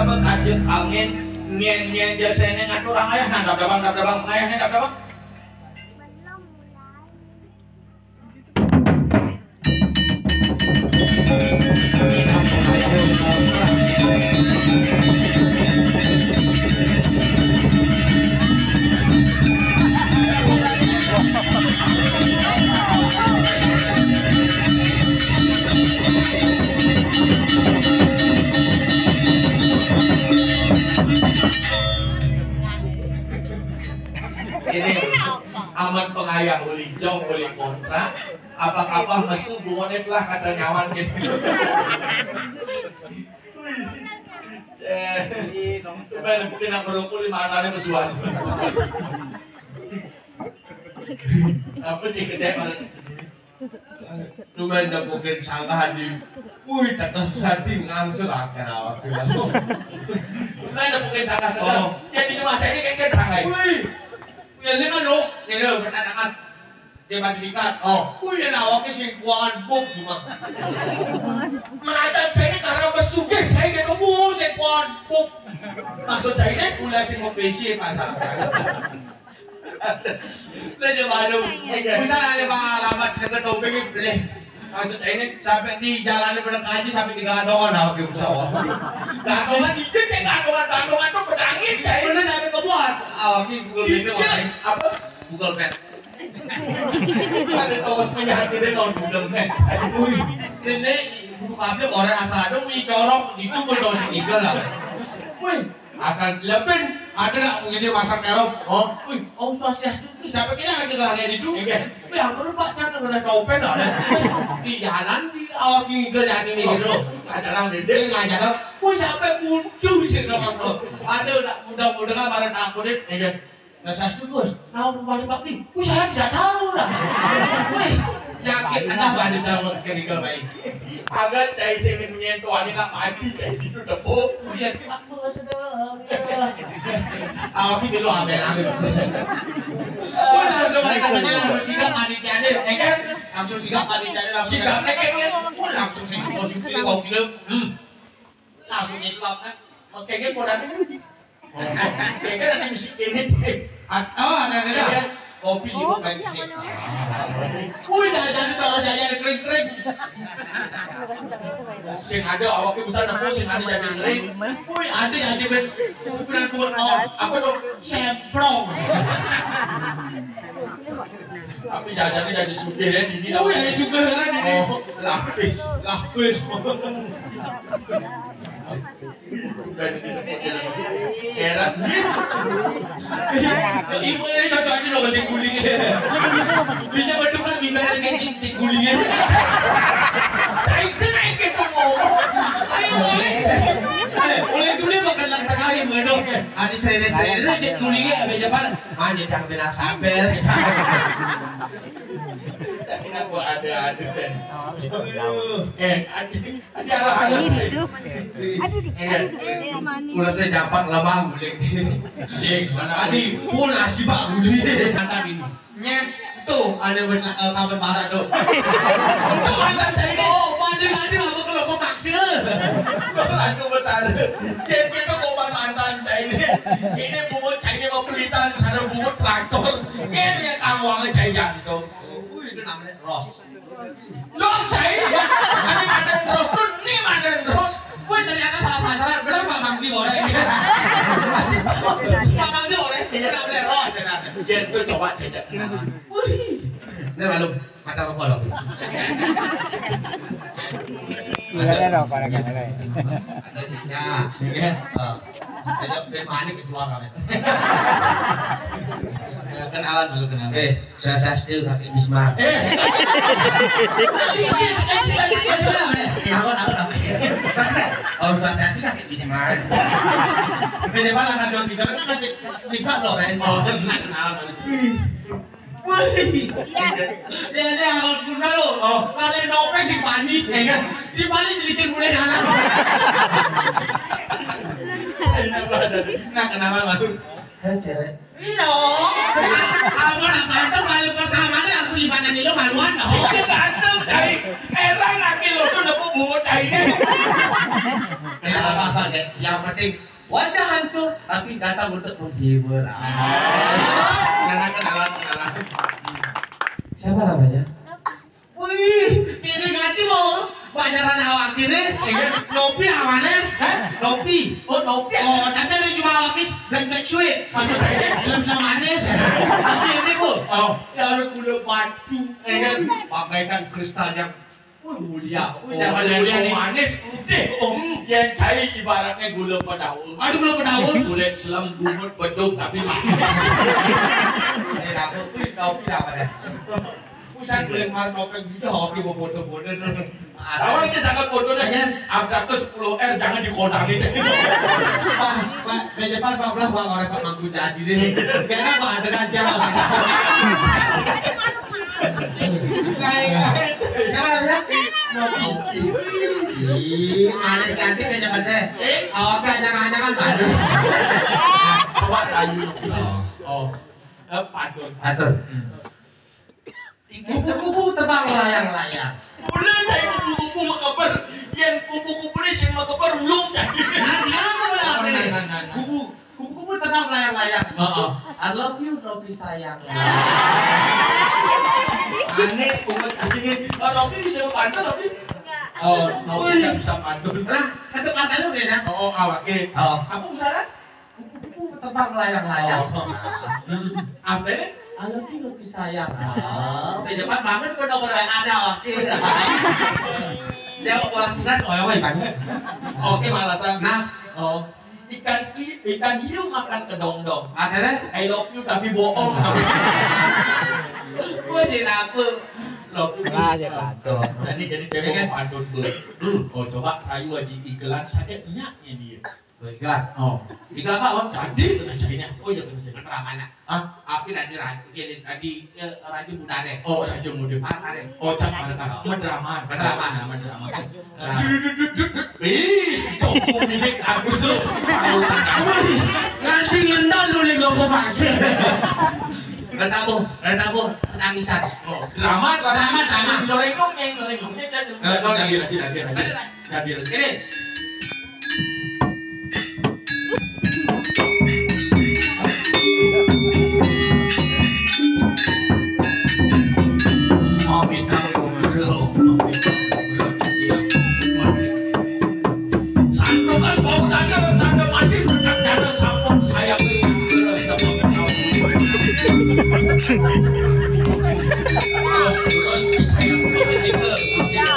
dapat kajian angin nyen jasanya ngatur orang ayah nah dabang ayahnya dabang ini aman pengayang uli jauh uli kontra apa mesu bungonet lah kaca nyawan gitu Gimana mungkin aku rukun lima tadi mesuan apa sih gede banget Lumayan dah mungkin sangat di wih tak hati ngangsul akan awak lumayan mungkin sangat jadi cuma saya ini kayak sangat wih ini kan lo ini lo bertanakan dia bantu singkat wih ini awaknya sing kuangan buk cuma mana saya ini karena bersugih saya ini ngomong sing kuangan buk maksud saya ini ulah sing mau besi masalah Lejo malu, bisa ada alamat sekedar pengen beli. Maksud ini sampai di jalan berkaji sampai di gadongan awak ke pesawat. Gadongan itu kayak gadongan tuh pedangin saya. Bener sampai ke buat awak di Google Map apa? Google Map. Ada togos menyati deh non Google Map. Wih, ini buku kabel orang asal dong wih corong itu berdosa tiga lah. Wih, asal delapan. Ada nak begini masak terong? Wih, swastiastu. Sampai kita lagi kayak itu. Wih, aku lupa kan ada sopen ada. Di jalan di awak tinggal jadi ini gitu. Ngajaran deh. Ngajaran. Wih, sampai muncul sih dong. Ada mudah-mudahan barang aku deh. Nggak sastu Gus. Nah, rumah Pak Pi. Wih, saya tidak tahu lah. Wih, yakin anak ada calon kerikil baik. Agak cai saya menyentuh ani nak mati cai itu debu. Ya, aku sedang. Aku dulu ambil. Wah, langsung langsung sigap panitia deh. Kan langsung sigap panitia deh langsung. Sigap kan. Langsung saya konsumsi kau kira. Langsung iklap kan. Kayaknya kodanya. Kayaknya nanti misi ini cai. Ada. Kopi ibu baik sih. Wih, jadi seorang jaya kering-kering. Sing ada awaknya bisa nemu sing ada jadi kering. Wih, ada yang jadi ukuran buat apa tuh? Semprong. Tapi jajannya jadi sugih ya di dia. Wih, yang sugih kan ini. Lapis. Heran. Ibu ini cocok aja loh kasih guling. Bisa bentukan bibir dan kencing gulingnya. Saya itu naik ke ngomong. Oleh dulu makan lang tengah ibu itu. Adi sere-sere cek gulingnya aja jalan. Aja jangan benar sabel. Saya gua ada kan. Ada alasan itu. Ulah saya dapat lama guling. Sing mana Adi pula si bak guling. Tadi nyet tuh ada kabar parah tuh. Itu mantan saya ini. Oh, mandi apa kalau kau paksa? Aku betul. Jadi kita kau mantan saya ini. Ini bubut saya ini mau kelitan, sana bubut traktor. Ini yang kamu angkat saya itu. Itu namanya Ros. Dong saya. Nanti mantan Ros tuh nih mantan Ros. Wih, ternyata salah bilang Pak Mangdi orang ini. Pak Mangdi orang ini namanya Ros. Jadi itu coba saya kenalan. Wih, ini malu mata rokok loh. Ada rokok ada. Ya, ada manik keluar kami. Kenalan malu kenalan. Saya still kakek Bisma. Oh, saya still kakek Bisma. Beda malah kan dua tiga kan kakek Bisma loh kan. Oh, kenalan malu. Wih, dia awal guna lo. Kalian nopeng si Pani, di Pani jadi mulai anak. Nah kenalan malu. Cewek. Iya. Aku nak ganteng malu pertama langsung libanan itu maluan dong. Dia ganteng, cai. Erang laki lo tuh dapat bungut cai ini. Tidak apa-apa, guys. Yang penting wajah hancur tapi datang untuk menghibur. Kenalan. Siapa namanya? Wih, ini ganti mau bayaran awak ini. Nopi awannya? Nopi. Nopi. Nanti ada cuma awakis black sweet. Maksudnya ini Selam manis. Tapi ini bu, cara gula batu. Pakaikan kristal yang mulia. Jangan mulia nih. manis. Yang cair ibaratnya gula pedaun. Aduh gula pedaun. Kulit selam gumut beduk tapi manis. Ini aku, nopi apa deh? Pusat kulit mar topeng gitu hoki bawa foto-foto. Awal ini sangat fotonya abstraknya 10R jangan dikodangin. Pak, ke depan Pak Belah Bang orang Pak Mangku jadi deh. Karena Pak ada kaca. Siapa namanya? Nopi. Manis cantik ke depan deh. Awak jangan-jangan baru. Coba rayu Nopi. Patun. Atur. Kupu-kupu terbang layang-layang. Boleh saya kupu-kupu makabar. Yang kupu-kupu ini sih makabar belum jadi. Nanti apa ini? Kupu-kupu terbang layang-layang. I love you, Nopi sayang. Aneh, umat akhirnya. Nopi bisa membantu, Nopi? Nopi nggak bisa mantul. Lah, satu kata lu kayaknya. Awak apa usaha? Kupu-kupu terbang layang-layang. Apa ini? I love you, Nopi sayang. Di depan banget kok nomor yang ada wakil. Jawab pelakuran, banget. Oke, malasan. Nah, ikan hiu makan kedong-dong. akhirnya, I love you tapi bohong. gue sih aku love you. Jadi saya mau pantun ber. Coba rayu aja iklan saya nyaknya dia. Iklan. Iklan apa om? Tadi acaranya. Iya benar. Keterangannya. Aku tadi Raja Muda deh. Raja Muda. Ada. Cap mendrama. Stop milik aku tuh. Nanti ngendal dulu gue pasir. Rentabu, tangisan. Drama. Norengong. Jadi. Ini. Terus saya